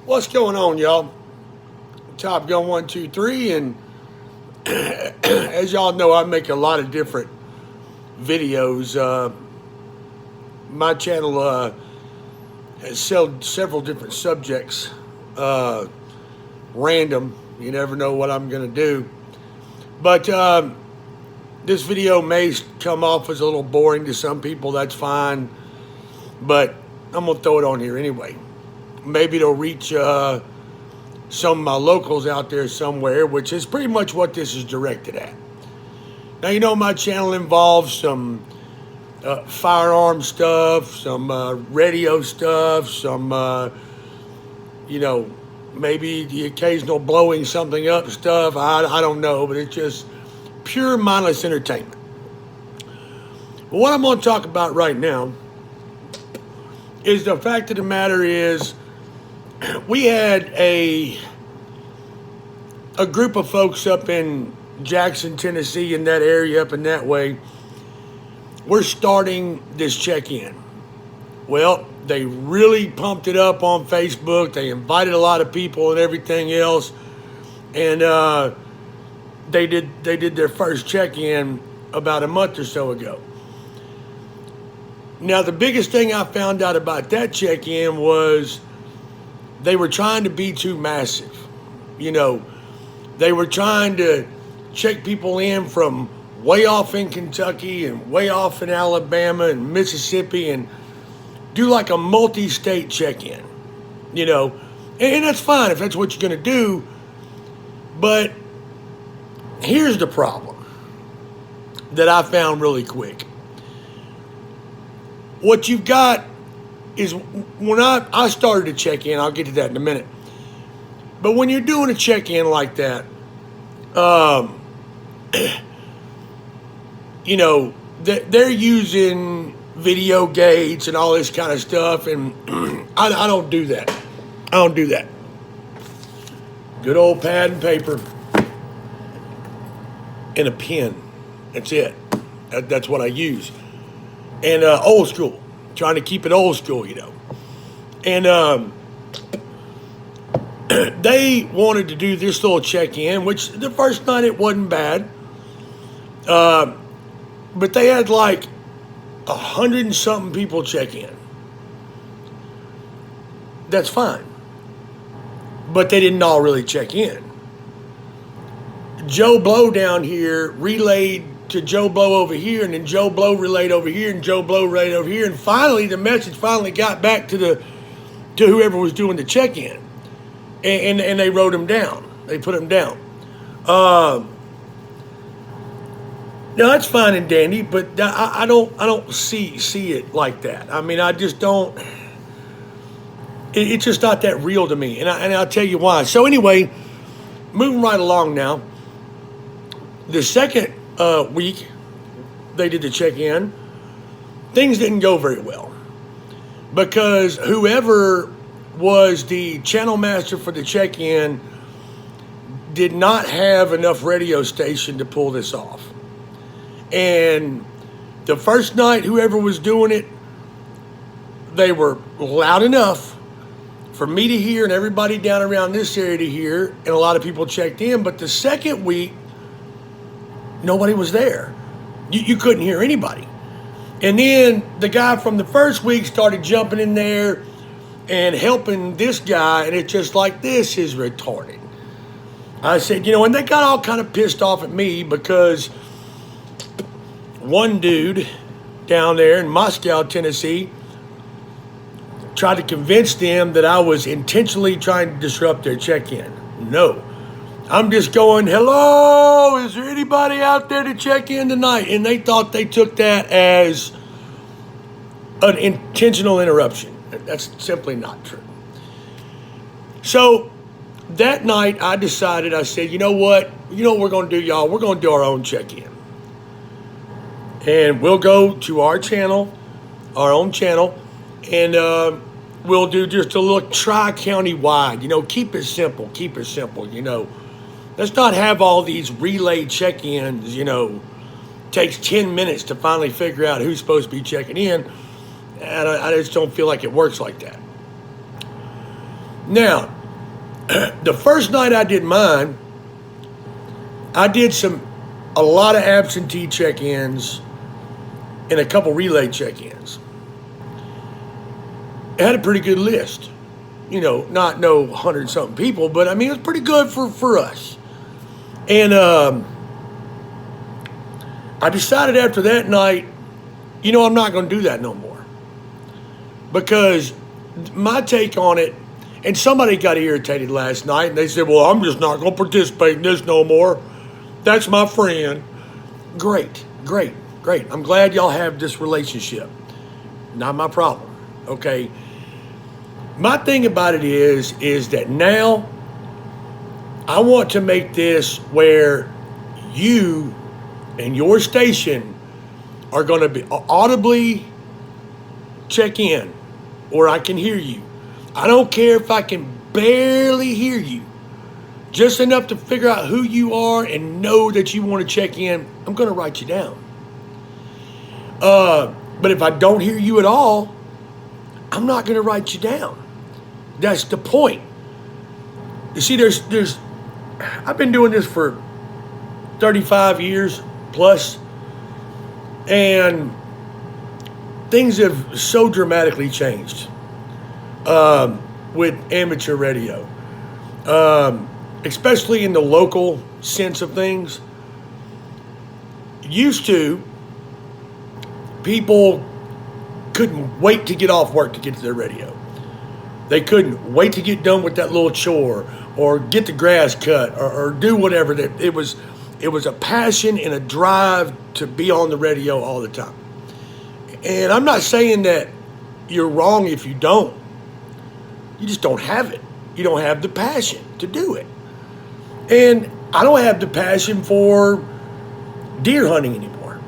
What's going on, y'all? Top Gun 123, and as y'all know, I make a lot of different videos. My channel has several different subjects, random. You never know what I'm going to do. But this video may come off as a little boring to some people. That's fine. But I'm going to throw it on here anyway. Maybe it'll reach some of my locals out there somewhere, which is pretty much what this is directed at. Now, you know, my channel involves some firearm stuff, some radio stuff, some, maybe the occasional blowing something up stuff. I don't know, but it's just pure mindless entertainment. But what I'm going to talk about right now is the fact of the matter is we had a group of folks up in Jackson, Tennessee, in that area, up in that way. We're starting this check-in. Well, they really pumped it up on Facebook. They invited a lot of people and everything else, and they did their first check-in about a month or so ago. Now, the biggest thing I found out about that check-in was they were trying to be too massive. You know, they were trying to check people in from way off in Kentucky and way off in Alabama and Mississippi and do like a multi-state check-in, you know. And that's fine if that's what you're going to do. But here's the problem that I found really quick. What you've got is when I started to check in, I'll get to that in a minute. But when you're doing a check-in like that, you know, they're using video gates and all this kind of stuff, and I don't do that. I don't do that. Good old pad and paper and a pen. That's it. That's what I use. And old school. Trying to keep it old school, you know. And they wanted to do this little check-in, which the first night it wasn't bad. But they had like 100 and something people check in. That's fine. But they didn't all really check in. Joe Blow down here relayed to Joe Blow over here, and then Joe Blow relayed over here, and Joe Blow relayed over here, and finally the message got back to whoever was doing the check-in, and they wrote them down. They put them down. Now that's fine and dandy, but I don't see it like that. I mean, I just don't. It's just not that real to me, and I'll tell you why. So anyway, moving right along now. The second week they did the check-in, things didn't go very well because whoever was the channel master for the check-in did not have enough radio station to pull this off. And the first night, whoever was doing it, they were loud enough for me to hear and everybody down around this area to hear, and a lot of people checked in. But the second week, nobody was there. You couldn't hear anybody. And then the guy from the first week started jumping in there and helping this guy, and it's just like, this is retarded. I said, you know, and they got all kind of pissed off at me because one dude down there in Moscow, Tennessee, tried to convince them that I was intentionally trying to disrupt their check-in. No. I'm just going, hello, is there anybody out there to check in tonight? And they thought they took that as an intentional interruption. That's simply not true. So that night I decided, I said, you know what? You know what we're going to do, y'all? We're going to do our own check-in. And we'll go to our channel, our own channel, and we'll do just a little tri-county wide. You know, keep it simple, you know. Let's not have all these relay check-ins, you know. Takes 10 minutes to finally figure out who's supposed to be checking in. And I just don't feel like it works like that. Now, The first night I did mine, I did a lot of absentee check-ins and a couple relay check-ins. It had a pretty good list. Not no 100-something people, but I mean, it was pretty good for us. And I decided after that night, I'm not going to do that no more. Because my take on it, and somebody got irritated last night, and they said, well, I'm just not going to participate in this no more. That's my friend. Great. I'm glad y'all have this relationship. Not my problem, okay? My thing about it is that now I want to make this where you and your station are going to be audibly check in, or I can hear you. I don't care if I can barely hear you, just enough to figure out who you are and know that you want to check in. I'm going to write you down. But if I don't hear you at all, I'm not going to write you down. That's the point. You see, I've been doing this for 35 years plus, and things have so dramatically changed with amateur radio, especially in the local sense of things. Used to, people couldn't wait to get off work to get to their radio. They couldn't wait to get done with that little chore or get the grass cut or do whatever. It was a passion and a drive to be on the radio all the time. And I'm not saying that you're wrong if you don't. You just don't have it. You don't have the passion to do it. And I don't have the passion for deer hunting anymore.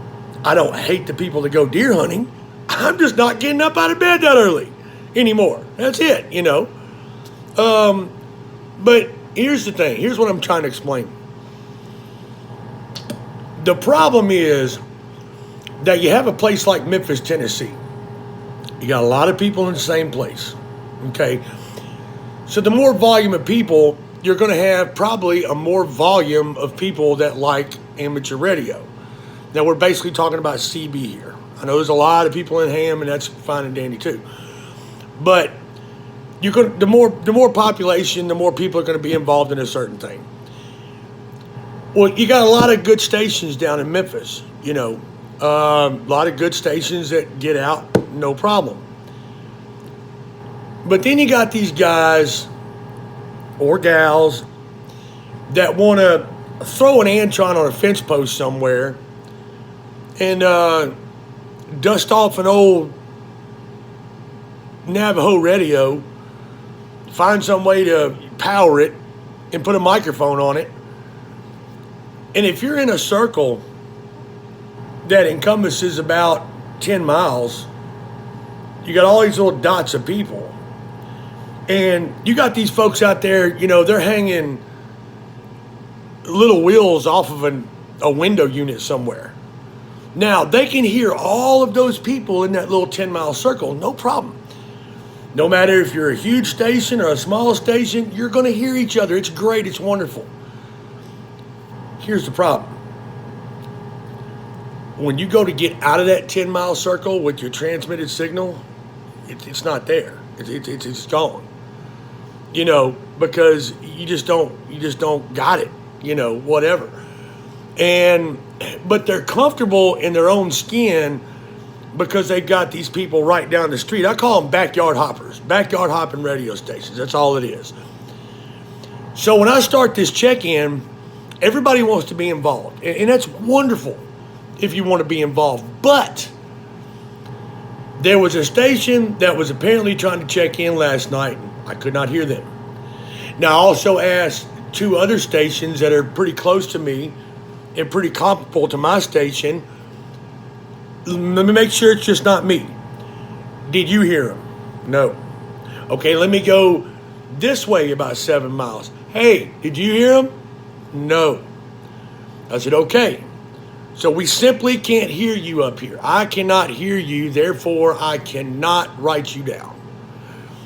I don't hate the people that go deer hunting. I'm just not getting up out of bed that early anymore. That's it, But here's the thing. Here's what I'm trying to explain. The problem is that you have a place like Memphis, Tennessee. You got a lot of people in the same place, okay? So the more volume of people, you're going to have probably a more volume of people that like amateur radio. Now, we're basically talking about CB here. I know there's a lot of people in ham, and that's fine and dandy too. But the more population, the more people are going to be involved in a certain thing. Well, you got a lot of good stations down in Memphis, a lot of good stations that get out, no problem. But then you got these guys or gals that want to throw an Antron on a fence post somewhere and dust off an old Navajo radio, find some way to power it and put a microphone on it. And if you're in a circle that encompasses about 10 miles, you got all these little dots of people. And you got these folks out there, they're hanging little wheels off of a window unit somewhere. Now, they can hear all of those people in that little 10-mile circle, no problem. No matter if you're a huge station or a small station, you're going to hear each other. It's great. It's wonderful. Here's the problem. When you go to get out of that 10-mile circle with your transmitted signal, it's not there. It's gone. Because you just don't got it. Whatever. But they're comfortable in their own skin because they got these people right down the street. I call them backyard hoppers, backyard hopping radio stations. That's all it is. So when I start this check-in, everybody wants to be involved. And that's wonderful if you want to be involved. But there was a station that was apparently trying to check in last night. I could not hear them. Now, I also asked two other stations that are pretty close to me and pretty comparable to my station. Let me make sure it's just not me. Did you hear them? No. Okay, let me go this way about 7 miles. Hey, did you hear them? No. I said, okay. So we simply can't hear you up here. I cannot hear you, therefore I cannot write you down.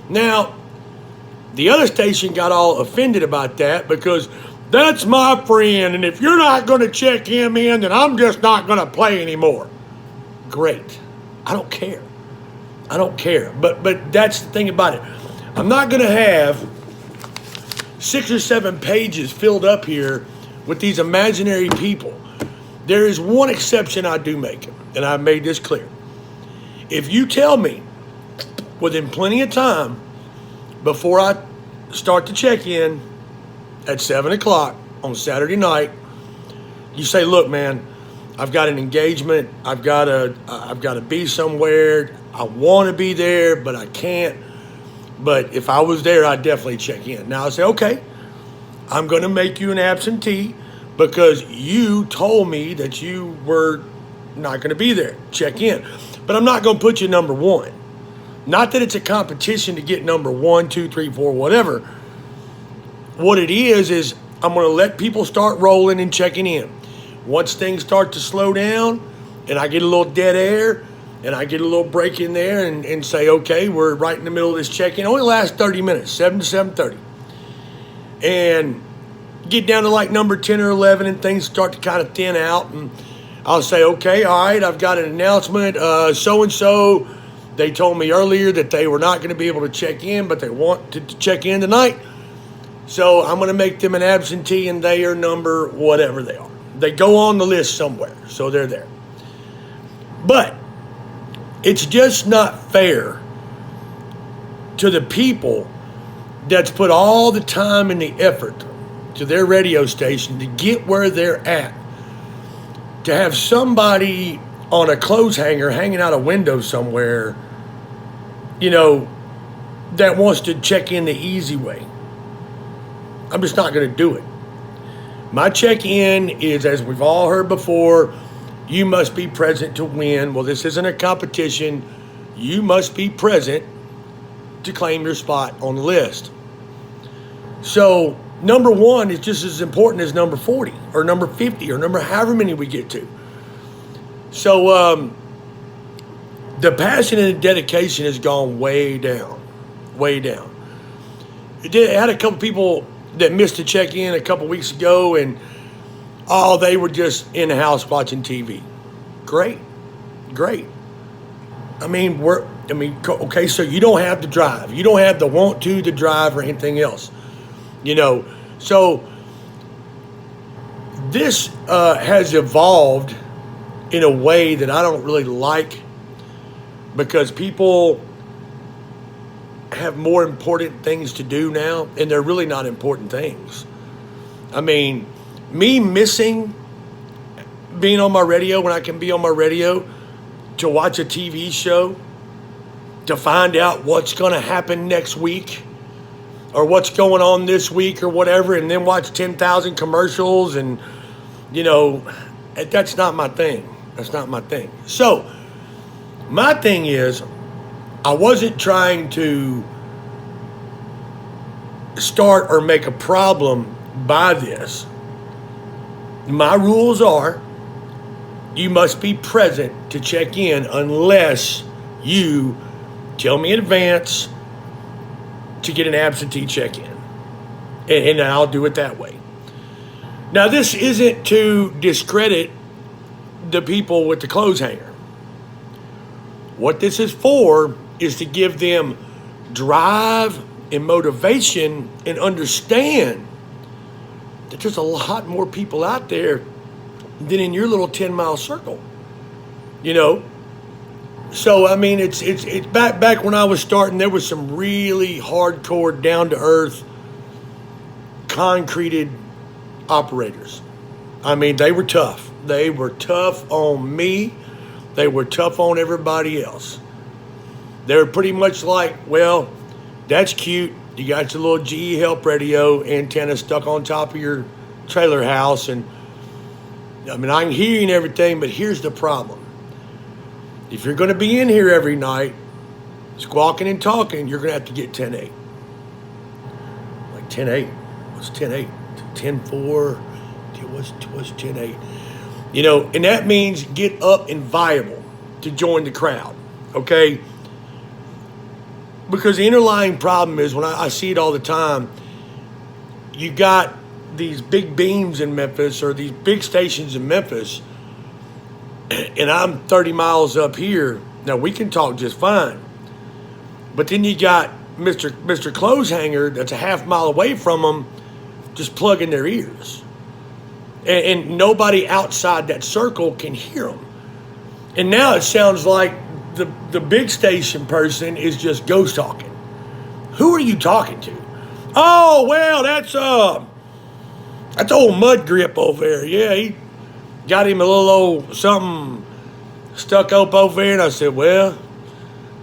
Now, The other station got all offended about that because that's my friend, and if you're not going to check him in, then I'm just not going to play anymore. Great. I don't care. I don't care. But that's the thing about it. I'm not going to have 6 or 7 pages filled up here with these imaginary people. There is one exception I do make, and I made this clear. If you tell me within plenty of time before I start to check in at 7 o'clock on Saturday night, you say, look, man, I've got an engagement. I've got to be somewhere. I want to be there, but I can't. But if I was there, I'd definitely check in. Now I say, okay, I'm going to make you an absentee because you told me that you were not going to be there. Check in. But I'm not going to put you number one. Not that it's a competition to get number 1, 2, 3, 4, whatever. What it is I'm going to let people start rolling and checking in. Once things start to slow down and I get a little dead air and I get a little break in there and say, okay, we're right in the middle of this check-in. It only lasts 30 minutes, 7 to 7:30. And get down to like number 10 or 11 and things start to kind of thin out. And I'll say, okay, all right, I've got an announcement. So-and-so, they told me earlier that they were not going to be able to check in, but they want to check in tonight. So I'm going to make them an absentee, and they are number whatever they are. They go on the list somewhere, so they're there. But it's just not fair to the people that's put all the time and the effort to their radio station to get where they're at, to have somebody on a clothes hanger hanging out a window somewhere, that wants to check in the easy way. I'm just not going to do it. My check-in is, as we've all heard before, you must be present to win. Well, this isn't a competition. You must be present to claim your spot on the list. So number 1 is just as important as number 40 or number 50 or number however many we get to. So the passion and the dedication has gone way down, way down. I had a couple people that missed a check-in a couple weeks ago, and they were just in the house watching TV. Great. Okay, so you don't have to drive. You don't have the want to drive or anything else. So this has evolved in a way that I don't really like, because people have more important things to do now, and they're really not important things. I mean, me missing being on my radio when I can be on my radio to watch a TV show, to find out what's going to happen next week or what's going on this week or whatever, and then watch 10,000 commercials, and, that's not my thing. That's not my thing. So my thing is, I wasn't trying to start or make a problem by this. My rules are, you must be present to check in unless you tell me in advance to get an absentee check-in. And I'll do it that way. Now, this isn't to discredit the people with the clothes hanger. What this is for is to give them drive and motivation and understand that there's a lot more people out there than in your little 10-mile circle. So I mean, it's back when I was starting, there was some really hardcore, down to earth, concreted operators. I mean, they were tough. They were tough on me. They were tough on everybody else. They were pretty much like, well, that's cute. You got your little GE Help radio antenna stuck on top of your trailer house. And I mean, I can hear you and everything, but here's the problem. If you're going to be in here every night, squawking and talking, you're going to have to get 10.8. Like 10.8. What's 10.8? 10.4. What's 10.8? And that means get up and viable to join the crowd. Okay? because the underlying problem is, when I see it all the time, you got these big beams in Memphis, or these big stations in Memphis, and I'm 30 miles up here. Now, we can talk just fine. But then you got Mr. Clothes Hanger that's a half mile away from them, just plugging their ears. And nobody outside that circle can hear them. And now it sounds like the big station person is just ghost talking. Who are you talking to? Oh, well, that's old Mud Grip over there. Yeah, he got him a little old something stuck up over there. And I said, well,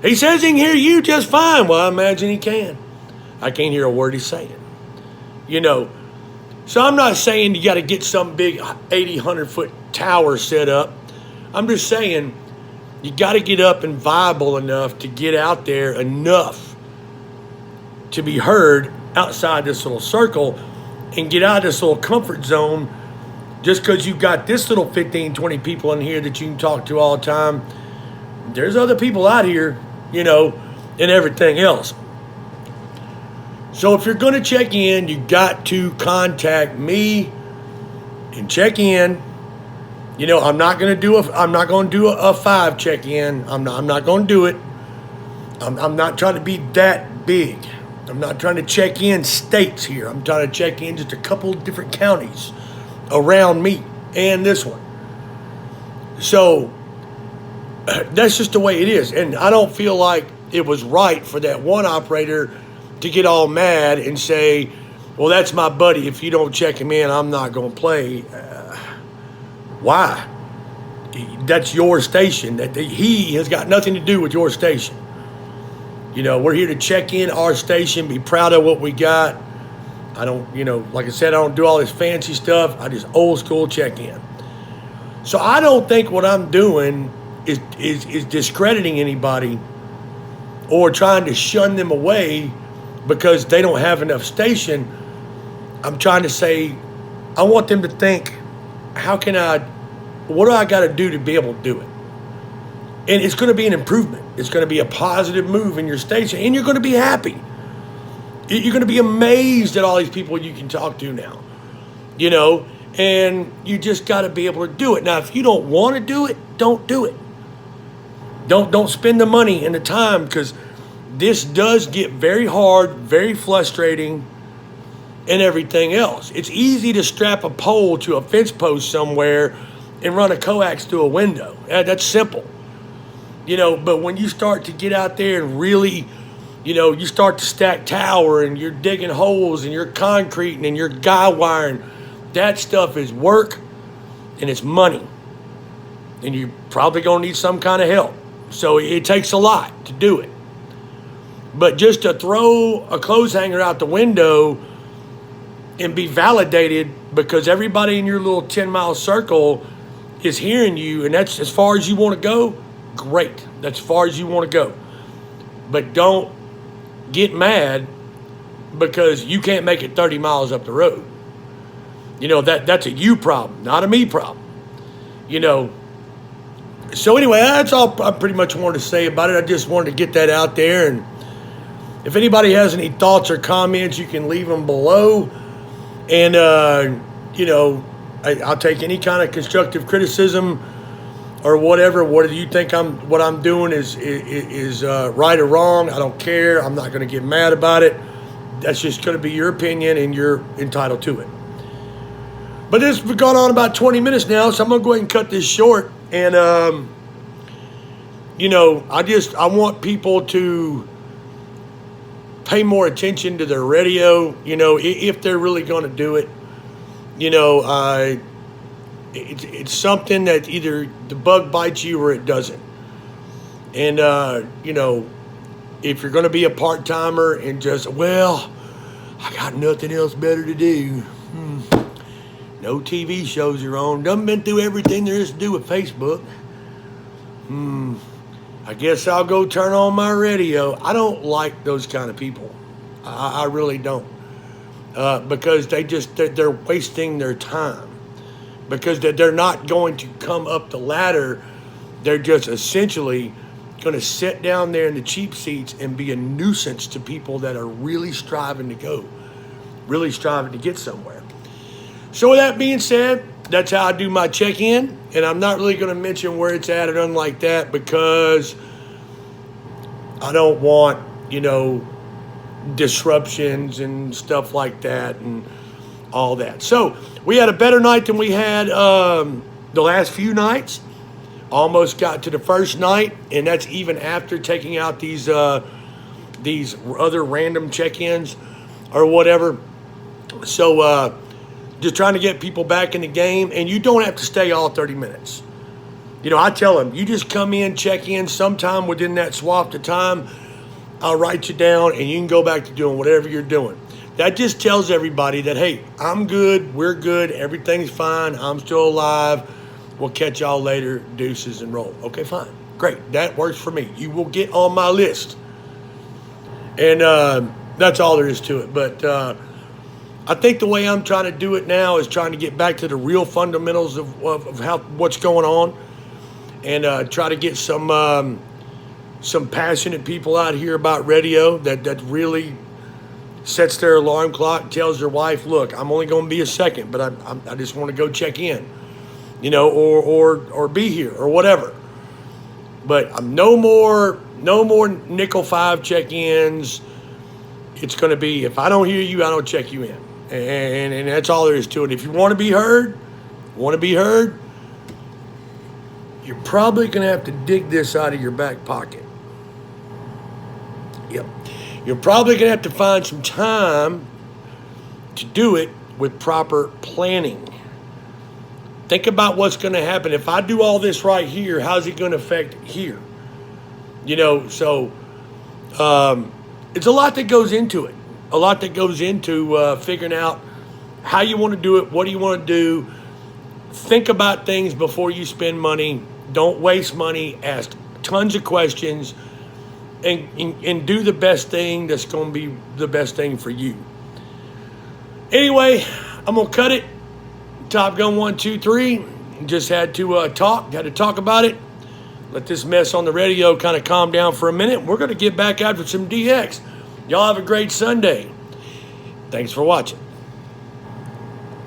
he says he can hear you just fine. Well, I imagine he can. I can't hear a word he's saying. You know, so I'm not saying you got to get some big 80, 100-foot tower set up. I'm just saying you got to get up and viable enough to get out there enough to be heard outside this little circle and get out of this little comfort zone. Just because you've got this little 15, 20 people in here that you can talk to all the time, there's other people out here, you know, and everything else. So if you're going to check in, you got to contact me and check in. You know, I'm not going to do a 5 check-in. I'm not going to do it. I'm not trying to be that big. I'm not trying to check in states here. I'm trying to check in just a couple of different counties around me and this one. So that's just the way it is. And I don't feel like it was right for that one operator to get all mad and say, well, that's my buddy. If you don't check him in, I'm not going to play. Why? That's your station. He has got nothing to do with your station. You know, we're here to check in our station, be proud of what we got. I don't, you know, like I said, I don't do all this fancy stuff. I just old school check in. So I don't think what I'm doing is discrediting anybody or trying to shun them away because they don't have enough station. I'm trying to say, I want them to think, what do I got to do to be able to do it? And it's going to be an improvement. It's going to be a positive move in your station, and you're going to be happy. You're going to be amazed at all these people you can talk to now, you know, and you just got to be able to do it. Now, if you don't want to do it, don't do it. Don't spend the money and the time, because this does get very hard, very frustrating, and everything else. It's easy to strap a pole to a fence post somewhere and run a coax through a window. That's simple. You know, but when you start to get out there and really, you know, you start to stack tower and you're digging holes and you're concreting and you're guy wiring, that stuff is work and it's money. And you're probably going to need some kind of help. So it takes a lot to do it. But just to throw a clothes hanger out the window and be validated because everybody in your little 10-mile circle is hearing you, and that's as far as you want to go, great. That's as far as you want to go. But don't get mad because you can't make it 30 miles up the road. You know, that's a you problem, not a me problem. You know, so anyway, that's all I pretty much wanted to say about it. I just wanted to get that out there. And if anybody has any thoughts or comments, you can leave them below. And, you know, I'll take any kind of constructive criticism or whatever. What do you think what I'm doing is right or wrong? I don't care. I'm not going to get mad about it. That's just going to be your opinion, and you're entitled to it. But this has gone on about 20 minutes now, so I'm going to go ahead and cut this short. And, you know, I want people to pay more attention to their radio, you know, if they're really going to do it. You know, it's something that either the bug bites you or it doesn't. And, you know, if you're going to be a part-timer and just, well, I got nothing else better to do. No TV shows are on. Done been through everything there is to do with Facebook. I guess I'll go turn on my radio. I don't like those kind of people. I really don't. Because they're wasting their time. Because they're not going to come up the ladder. They're just essentially going to sit down there in the cheap seats and be a nuisance to people that are really striving to go, really striving to get somewhere. So with that being said, that's how I do my check-in, and I'm not really going to mention where it's at or nothing like that because I don't want, disruptions and stuff like that and all that. So we had a better night than we had the last few nights. Almost got to the first night, and that's even after taking out these other random check-ins or whatever. So just trying to get people back in the game, and you don't have to stay all 30 minutes. I tell them, you just come in, check in sometime within that swath of time. I'll write you down, and you can go back to doing whatever you're doing. That just tells everybody that, hey, I'm good, we're good, everything's fine, I'm still alive. We'll catch y'all later, deuces and roll. Okay, fine, great, that works for me. You will get on my list. And that's all there is to it. But I think the way I'm trying to do it now is trying to get back to the real fundamentals of what's going on, and try to get some passionate people out here about radio that really sets their alarm clock, tells their wife, look, I'm only going to be a second, but I just want to go check in, or be here or whatever. But I'm no more nickel 5 check-ins. It's going to be, if I don't hear you, I don't check you in. And that's all there is to it. If you want to be heard, you're probably going to have to dig this out of your back pocket. Yep. You're probably going to have to find some time to do it with proper planning. Think about what's going to happen. If I do all this right here, how's it going to affect here? So it's a lot that goes into it. A lot that goes into figuring out how you want to do it, what do you want to do. Think about things before you spend money. Don't waste money. Ask tons of questions. And do the best thing that's going to be the best thing for you. Anyway, I'm going to cut it. Top Gun 1, 2, 3. Just had to talk about it. Let this mess on the radio kind of calm down for a minute. We're going to get back after some DX. Y'all have a great Sunday. Thanks for watching.